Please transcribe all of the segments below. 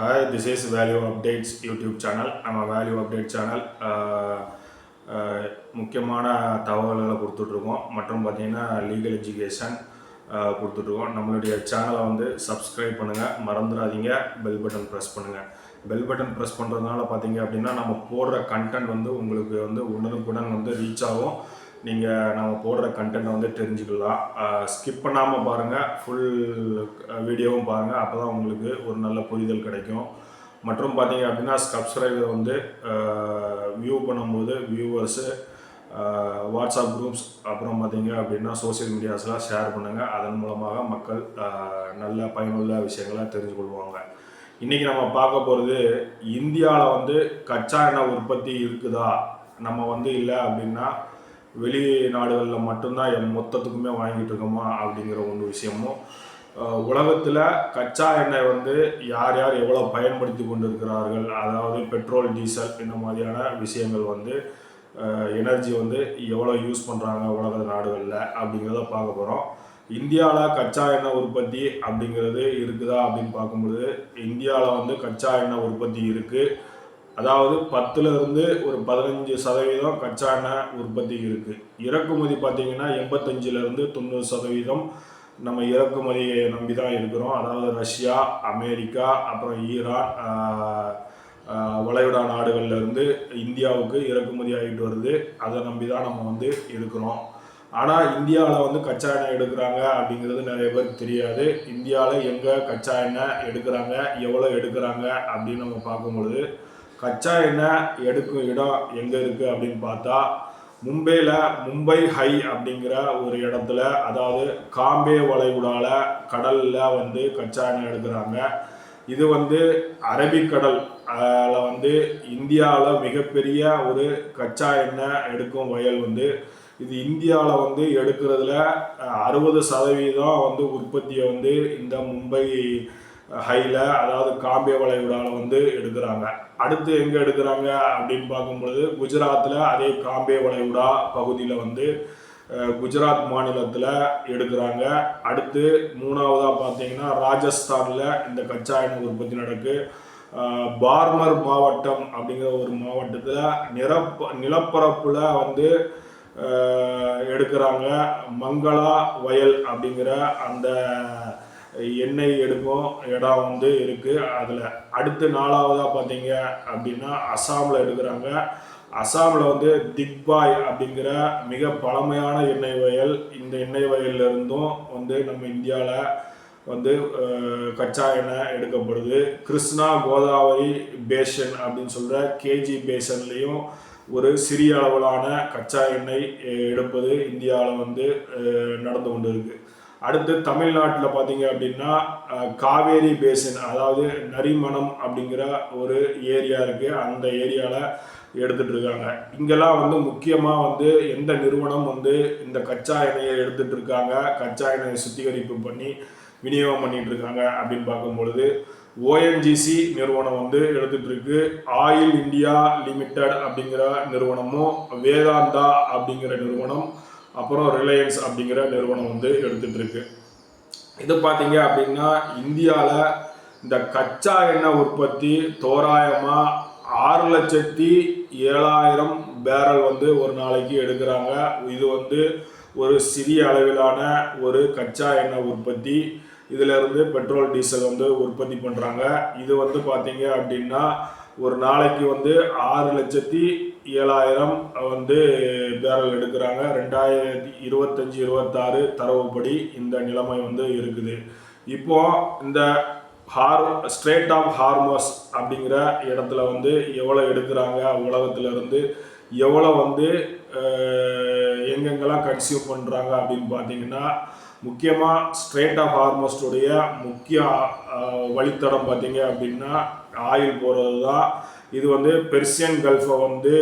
Hi, this is Value Updates YouTube channel. நம்ம value update channel முக்கியமான தகவல்களை கொடுத்துட்ருக்கோம் மற்றும் பார்த்திங்கன்னா லீகல் எஜுகேஷன் கொடுத்துட்ருக்கோம். நம்மளுடைய சேனலை வந்து சப்ஸ்கிரைப் பண்ணுங்கள், மறந்துடாதீங்க. பெல் பட்டன் ப்ரெஸ் பண்ணுங்கள். பெல் பட்டன் ப்ரெஸ் பண்ணுறதுனால பார்த்திங்க அப்படின்னா நம்ம போடுற கண்டென்ட் வந்து உங்களுக்கு வந்து உடனுக்குடன் வந்து ரீச் ஆகும். நீங்கள் நம்ம போடுற கண்டென்ட்டை வந்து தெரிஞ்சுக்கலாம். ஸ்கிப் பண்ணாமல் பாருங்கள், ஃபுல் வீடியோவும் பாருங்கள். அப்போ தான் உங்களுக்கு ஒரு நல்ல புரிதல் கிடைக்கும். மற்றும் பார்த்தீங்க அப்படின்னா சப்ஸ்கிரைபர் வந்து வியூ பண்ணும்போது வியூவர்ஸு வாட்ஸ்அப் குரூப்ஸ் அப்புறம் பார்த்தீங்க அப்படின்னா சோசியல் மீடியாஸ்லாம் ஷேர் பண்ணுங்கள். அதன் மூலமாக மக்கள் நல்ல பயனுள்ள விஷயங்களை தெரிஞ்சு கொள்வாங்க. இன்றைக்கி நம்ம பார்க்க போகிறது, இந்தியாவில் வந்து கச்சா எண்ணெய் உற்பத்தி இருக்குதா, நம்ம வந்து இல்லை அப்படின்னா வெளிநாடுகளில் மட்டும்தான் மொத்தத்துக்குமே வாங்கிட்டு இருக்கோமா அப்படிங்கிற ஒரு விஷயமும், உலகத்தில் கச்சா எண்ணெய் வந்து யார் யார் எவ்வளோ பயன்படுத்தி கொண்டு இருக்கிறார்கள், அதாவது பெட்ரோல் டீசல் இந்த மாதிரியான விஷயங்கள் வந்து எனர்ஜி வந்து எவ்வளோ யூஸ் பண்ணுறாங்க உலக நாடுகளில் அப்படிங்கிறத பார்க்க போகிறோம். இந்தியாவில் கச்சா எண்ணெய் உற்பத்தி அப்படிங்கிறது இருக்குதா அப்படின்னு பார்க்கும்போது, இந்தியாவில் வந்து கச்சா எண்ணெய் உற்பத்தி இருக்குது. அதாவது 10லிருந்து ஒரு 15% கச்சா எண்ணெய் உற்பத்தி இருக்குது. இறக்குமதி பார்த்திங்கன்னா 85லிருந்து 90% நம்ம இறக்குமதியை நம்பி தான் இருக்கிறோம். அதாவது ரஷ்யா, அமெரிக்கா, அப்புறம் ஈரான், வளைகுடா நாடுகள்லேருந்து இந்தியாவுக்கு இறக்குமதி ஆகிட்டு வருது. அதை நம்பி தான் நம்ம வந்து இருக்கிறோம். ஆனால் இந்தியாவில் வந்து கச்சா எண்ணெய் எடுக்கிறாங்க அப்படிங்கிறது நிறைய பேருக்கு தெரியாது. இந்தியாவில் எங்கே கச்சா எண்ணெய் எடுக்கிறாங்க, எவ்வளோ எடுக்கிறாங்க அப்படின்னு நம்ம பார்க்கும்பொழுது, கச்சா எண்ணெய் எடுக்கும் இடம் எங்கே இருக்குது அப்படின்னு பார்த்தா, மும்பையில் மும்பை ஹை அப்படிங்கிற ஒரு இடத்துல, அதாவது காம்பே வளைகுடாவில் கடலில் வந்து கச்சா எண்ணெய் எடுக்கிறாங்க. இது வந்து அரபிக்கடல் வந்து இந்தியாவில் மிகப்பெரிய ஒரு கச்சா எண்ணெய் எடுக்கும் வயல் வந்து இது. இந்தியாவில் வந்து எடுக்கிறதுல 60% வந்து உற்பத்தியை வந்து இந்த மும்பை ஹையில், அதாவது காம்பே வளைகுடாவில் வந்து எடுக்கிறாங்க. அடுத்து எங்கே எடுக்கிறாங்க அப்படின்னு பார்க்கும்பொழுது, குஜராத்தில் அதே காம்பே வளைகுடா பகுதியில் வந்து குஜராத் மாநிலத்தில் எடுக்கிறாங்க. அடுத்து 3வதாக பார்த்தீங்கன்னா ராஜஸ்தானில் இந்த கச்சா எண்ணெய் உற்பத்தி நடக்கு. பார்மர் மாவட்டம் அப்படிங்கிற ஒரு மாவட்டத்தில் நிலப்பரப்பில் வந்து எடுக்கிறாங்க. மங்களா வயல் அப்படிங்கிற அந்த எண்ணெய் எடுக்கும் இடம் வந்து இருக்குது. அதில் அடுத்து 4வதாக பார்த்தீங்க அப்படின்னா அசாமில் எடுக்கிறாங்க. அசாமில் வந்து திக்பாய் அப்படிங்கிற மிக பழமையான எண்ணெய் வயல். இந்த எண்ணெய் வயல்லிருந்தும் வந்து நம்ம இந்தியாவில் வந்து கச்சா எண்ணெய் எடுக்கப்படுது. கிருஷ்ணா கோதாவரி பேசன் அப்படின்னு சொல்கிற கேஜி பேசன்லேயும் ஒரு சிறிய அளவிலான கச்சா எண்ணெய் எடுப்பது இந்தியாவில் வந்து நடந்து கொண்டு இருக்குது. அடுத்து தமிழ்நாட்டில் பார்த்தீங்க அப்படின்னா காவேரி பேசின், அதாவது நரிமணம் அப்படிங்கிற ஒரு ஏரியா இருக்குது. அந்த ஏரியாவில் எடுத்துகிட்டு இருக்காங்க. இங்கெல்லாம் வந்து முக்கியமாக வந்து எந்த நிறுவனம் வந்து இந்த கச்சா எண்ணெயை எடுத்துகிட்டு இருக்காங்க, கச்சா எண்ணெயை சுத்திகரிப்பு பண்ணி விநியோகம் பண்ணிகிட்டு இருக்காங்க அப்படின்னு பார்க்கும்பொழுது, ஓஎன்ஜிசி நிறுவனம் வந்து எடுத்துகிட்டு இருக்கு. ஆயில் இந்தியா லிமிடெட் அப்படிங்கிற நிறுவனமும், வேதாந்தா அப்படிங்கிற நிறுவனம், அப்புறம் ரிலையன்ஸ் அப்படிங்கிற நிறுவனம் வந்து எடுத்துகிட்டு இருக்கு. இது பார்த்தீங்க அப்படின்னா இந்தியாவில் இந்த கச்சா எண்ணெய் உற்பத்தி தோராயமாக 6,07,000 பேரல் வந்து ஒரு நாளைக்கு எடுக்கிறாங்க. இது வந்து ஒரு சிறிய அளவிலான ஒரு கச்சா எண்ணெய் உற்பத்தி. இதிலிருந்து பெட்ரோல் டீசல் வந்து உற்பத்தி பண்ணுறாங்க. இது வந்து பார்த்தீங்க அப்படின்னா ஒரு நாளைக்கு வந்து 6,07,000 வந்து பேரல் எடுக்கிறாங்க. 2025-26 தரவுப்படி இந்த நிலைமை வந்து இருக்குது. இப்போது இந்த ஸ்ட்ரெய்ட் ஆஃப் ஹார்மஸ் அப்படிங்கிற இடத்துல வந்து எவ்வளோ எடுக்கிறாங்க, உலகத்திலிருந்து எவ்வளோ வந்து எங்கெங்கெல்லாம் கன்சியூம் பண்ணுறாங்க அப்படின்னு பார்த்தீங்கன்னா, முக்கியமாக ஸ்ட்ரெய்ட் ஆஃப் ஹார்மஸுடைய முக்கிய வழித்தடம் பார்த்தீங்க அப்படின்னா ஆயில் போகிறது தான். இது வந்து பெர்சியன் கல்ஃபை வந்து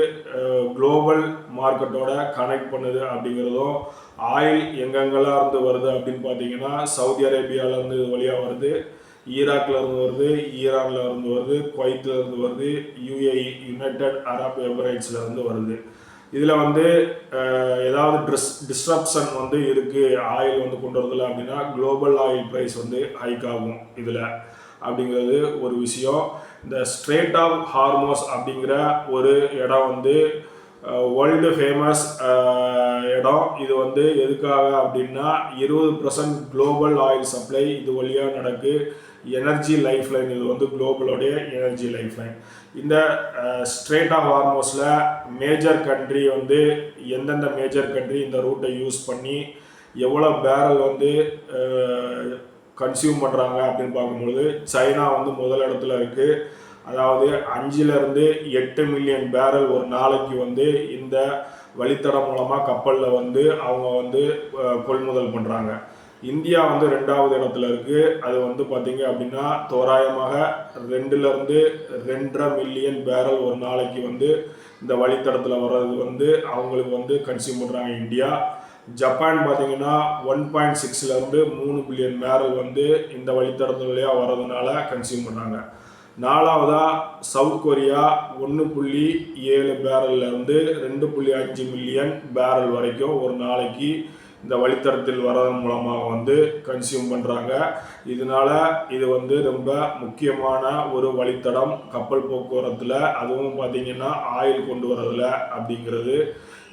குளோபல் மார்க்கெட்டோட கனெக்ட் பண்ணுது அப்படிங்கிறதும், ஆயில் எங்கெங்கெல்லாம் இருந்து வருது அப்படின்னு பார்த்தீங்கன்னா சவுதி அரேபியாவிலேருந்து இது வழியாக வருது, ஈராக்கில் இருந்து வருது, ஈரானில் இருந்து வருது, குவைத்தில் இருந்து வருது, யுஏஇ யுனைடெட் அரப் எமிரேட்ஸில் இருந்து வருது. இதில் வந்து ஏதாவது டிஸ்ட்ரப்ஷன் வந்து இருக்குது ஆயில் வந்து கொண்டு வரதில்லை அப்படின்னா குளோபல் ஆயில் ப்ரைஸ் வந்து ஹைக் ஆகும். இதில் அப்படிங்கிறது ஒரு விஷயம். இந்த ஸ்ட்ரெய்ட் ஆஃப் ஹார்மோஸ் அப்படிங்கிற ஒரு இடம் வந்து வேர்ல்டு ஃபேமஸ் இடம். இது வந்து எதுக்காக அப்படின்னா 20% குளோபல் ஆயில் சப்ளை இது வழியாக நடக்கு. எனர்ஜி லைஃப் லைன், இது வந்து குளோபலோடைய எனர்ஜி லைஃப் லைன். இந்த ஸ்ட்ரெய்ட் ஆஃப் ஹார்மோஸில் மேஜர் கண்ட்ரி வந்து எந்தெந்த மேஜர் கண்ட்ரி இந்த ரூட்டை யூஸ் பண்ணி எவ்வளோ பேரல் வந்து கன்சியூம் பண்ணுறாங்க அப்படின்னு பார்க்கும்பொழுது சைனா வந்து முதல் இடத்துல இருக்குது. அதாவது 5 to 8 மில்லியன் பேரல் ஒரு நாளைக்கு வந்து இந்த வழித்தடம் மூலமாக கப்பலில் வந்து அவங்க வந்து கொள்முதல் பண்ணுறாங்க. இந்தியா வந்து 2வது இடத்துல இருக்குது. அது வந்து பார்த்திங்க அப்படின்னா தோராயமாக 2 to 2.5 மில்லியன் பேரல் ஒரு நாளைக்கு வந்து இந்த வழித்தடத்தில் வர்றது வந்து அவங்களுக்கு வந்து கன்சியூம் பண்ணுறாங்க இந்தியா. ஜப்பான் பார்த்திங்கன்னா 1.6 to 3 பில்லியன் பேரல் வந்து இந்த வழித்தடத்து வழியாக வர்றதுனால கன்சியூம் பண்ணுறாங்க. 4வதா சவுத் கொரியா 1.7 பேரல்லேருந்து 2.5 மில்லியன் பேரல் வரைக்கும் ஒரு நாளைக்கு இந்த வழித்தடத்தில் வர்றதன் மூலமாக வந்து கன்சியூம் பண்ணுறாங்க. இதனால இது வந்து ரொம்ப முக்கியமான ஒரு வழித்தடம் கப்பல் போக்குவரத்தில், அதுவும் பார்த்திங்கன்னா ஆயில் கொண்டு வரதில் அப்படிங்கிறது.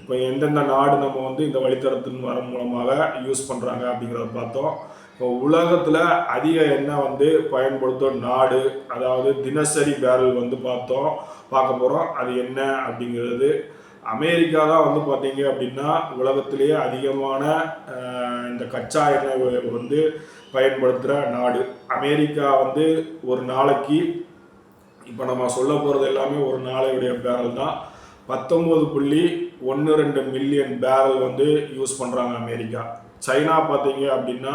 இப்போ எந்தெந்த நாடு நம்ம வந்து இந்த வழித்தடத்தின் வர மூலமாக யூஸ் பண்ணுறாங்க அப்படிங்கிறத பார்த்தோம். இப்போ உலகத்தில் அதிக எண்ணெய் வந்து பயன்படுத்தும் நாடு, அதாவது தினசரி பேரல் வந்து பார்க்க போகிறோம். அது என்ன அப்படிங்கிறது அமெரிக்கா தான் வந்து பார்த்தீங்க அப்படின்னா உலகத்திலேயே அதிகமான இந்த கச்சா எண்ணெய் வந்து பயன்படுத்துகிற நாடு. அமெரிக்கா வந்து ஒரு நாளைக்கு, இப்போ நம்ம சொல்ல போகிறது எல்லாமே ஒரு நாளையுடைய பேரல் தான், 19.12 மில்லியன் பேரல் வந்து யூஸ் பண்ணுறாங்க அமெரிக்கா. சைனா பார்த்தீங்க அப்படின்னா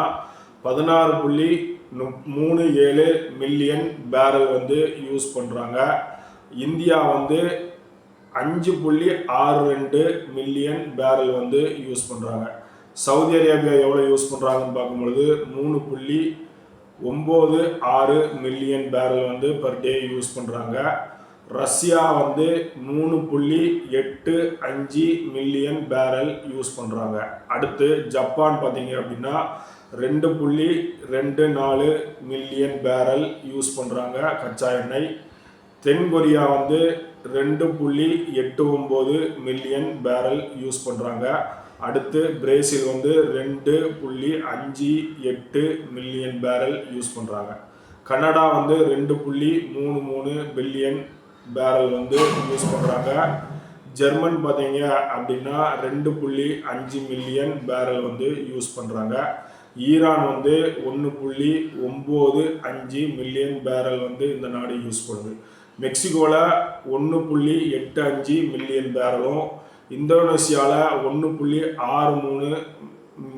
16.37 மில்லியன் பேரல் வந்து யூஸ் பண்ணுறாங்க. இந்தியா வந்து 5.62 மில்லியன் பேரல் வந்து யூஸ் பண்ணுறாங்க. சவுதி அரேபியா எவ்வளோ யூஸ் பண்ணுறாங்கன்னு பார்க்கும்பொழுது 3.96 மில்லியன் பேரல் வந்து பர் டே யூஸ் பண்ணுறாங்க. ரஷ்யா வந்து 3.85 மில்லியன் பேரல் யூஸ் பண்ணுறாங்க. அடுத்து ஜப்பான் பார்த்தீங்க அப்படின்னா 2.24 மில்லியன் பேரல் யூஸ் பண்ணுறாங்க கச்சா எண்ணெய். தென்கொரியா வந்து 2.89 மில்லியன் பேரல் யூஸ் பண்ணுறாங்க. அடுத்து பிரேசில் வந்து 2.58 மில்லியன் பேரல் யூஸ் பண்ணுறாங்க. கனடா வந்து 2.33 பில்லியன் பேரல் வந்து யூஸ் பண்ணுறாங்க. ஜெர்மன் பார்த்தீங்க அப்படின்னா 2.5 மில்லியன் பேரல் வந்து யூஸ் பண்ணுறாங்க. ஈரான் வந்து 1.95 மில்லியன் பேரல் வந்து இந்த நாடு யூஸ் பண்ணுது. மெக்சிகோவில் 1.85 மில்லியன் பேரலும், இந்தோனேசியாவில் 1.63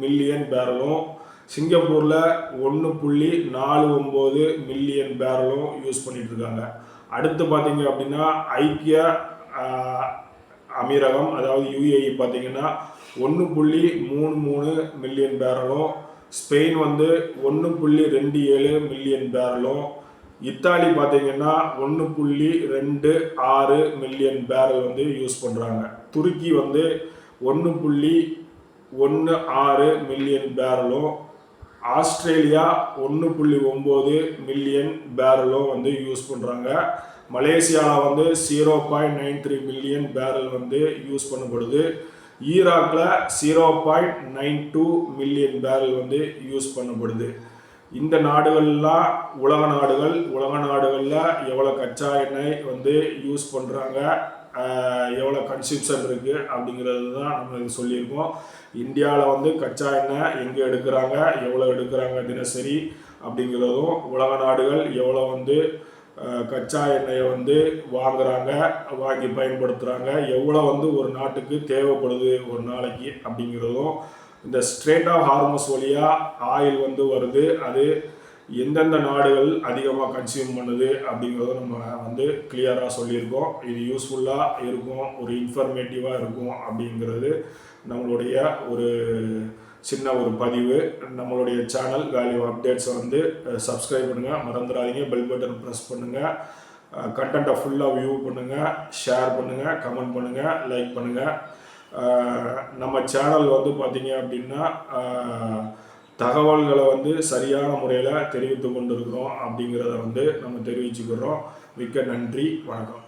மில்லியன் பேரலும், சிங்கப்பூரில் 1.49 மில்லியன் பேரலும் யூஸ் பண்ணிட்டு இருக்காங்க. அடுத்து பார்த்தீங்க அப்படின்னா ஐக்கிய அமீரகம், அதாவது யுஏஇ பார்த்தீங்கன்னா 1.33 மில்லியன் பேரலும், ஸ்பெயின் வந்து 1.27 மில்லியன் பேரலும், இத்தாலி பார்த்தீங்கன்னா 1.26 மில்லியன் பேரல் வந்து யூஸ் பண்ணுறாங்க. துருக்கி வந்து 1.16 மில்லியன் பேரலும், ஆஸ்திரேலியா 1.9 மில்லியன் பேரலும் வந்து யூஸ் பண்ணுறாங்க. மலேசியாவில் வந்து 0.93 மில்லியன் பேரல் வந்து யூஸ் பண்ணப்படுது. ஈராக்கில் 0.92 மில்லியன் பேரல் வந்து யூஸ் பண்ணப்படுது. இந்த நாடுகள்லாம் உலக நாடுகளில் எவ்வளோ கச்சா எண்ணெய் வந்து யூஸ் பண்ணுறாங்க, எவ்வளோ கன்சம்ஷன் இருக்குது அப்படிங்கிறது தான் நம்ம இது சொல்லியிருக்கோம். இந்தியாவில் வந்து கச்சா எண்ணெய் எங்கே எடுக்கிறாங்க, எவ்வளோ எடுக்கிறாங்க தினசரி அப்படிங்கிறதும், உலக நாடுகள் எவ்வளோ வந்து கச்சா எண்ணெயை வந்து வாங்கி பயன்படுத்துகிறாங்க, எவ்வளோ வந்து ஒரு நாட்டுக்கு தேவைப்படுது ஒரு நாளைக்கு அப்படிங்கிறதும், இந்த ஸ்ட்ரெய்ட் ஆஃப் ஹார்மஸ் வழியாக ஆயில் வந்து வருது, அது எந்தெந்த நாடுகள் அதிகமாக கன்சியூம் பண்ணுது அப்படிங்கிறத நம்ம வந்து கிளியராக சொல்லியிருக்கோம். இது யூஸ்ஃபுல்லாக இருக்கும், ஒரு இன்ஃபர்மேட்டிவாக இருக்கும் அப்படிங்கிறது நம்மளுடைய ஒரு சின்ன ஒரு பதிவு. நம்மளுடைய சேனல் வேல்யூ அப்டேட்ஸை வந்து சப்ஸ்கிரைப் பண்ணுங்கள், மறந்துடாதீங்க. பெல் பட்டன் ப்ரெஸ் பண்ணுங்கள். கண்டென்ட்டை ஃபுல்லாக வியூ பண்ணுங்கள், ஷேர் பண்ணுங்கள், கமெண்ட் பண்ணுங்கள், லைக் பண்ணுங்கள். நம்ம சேனல் வந்து பார்த்திங்க அப்படின்னா தகவல்களை வந்து சரியான முறையில் தெரிவித்து கொண்டிருக்கிறோம் அப்படிங்கிறத வந்து நம்ம தெரிவிச்சுக்கிறோம். மிக்க நன்றி, வணக்கம்.